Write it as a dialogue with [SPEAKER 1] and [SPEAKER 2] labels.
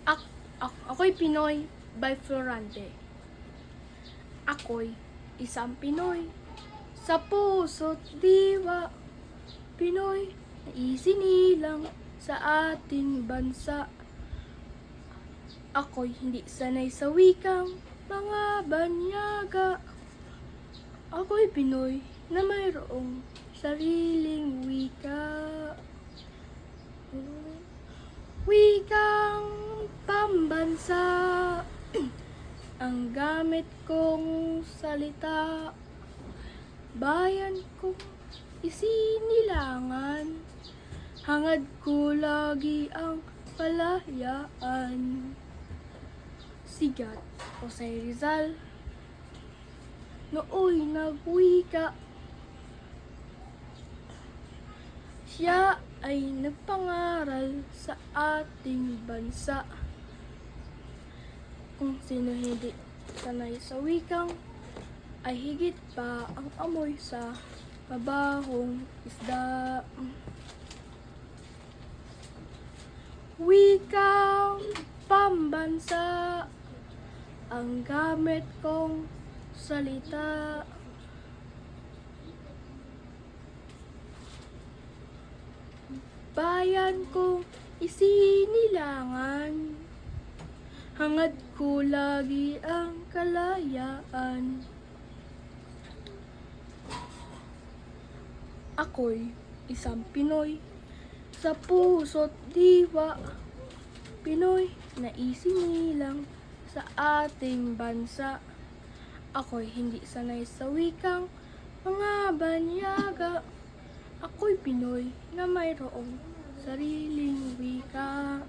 [SPEAKER 1] Ako'y Pinoy by Florante. Ako'y isang Pinoy sa puso't diwa. Pinoy na isinilang sa ating bansa. Ako'y hindi sanay sa wikang mga banyaga. Ako'y Pinoy na mayroong sariling wika. Wikang pambansa ang gamit kong salita. Bayan kong isinilangan, hangad ko lagi ang kalayaan. Sigat Jose Rizal nooy nagwika. Siya ay nagpangaral sa ating bansa. Kung sino hindi sanay sa wikang, ay higit pa ang amoy sa mabahong isda. Wikang pambansa ang gamit kong salita. Bayan kong isinilangan, hangad ko lagi ang kalayaan. Ako'y isang Pinoy sa puso't diwa. Pinoy na isinilang sa ating bansa. Ako'y hindi sanay sa wikang mga banyaga. Ako'y Pinoy na mayroong sariling wika.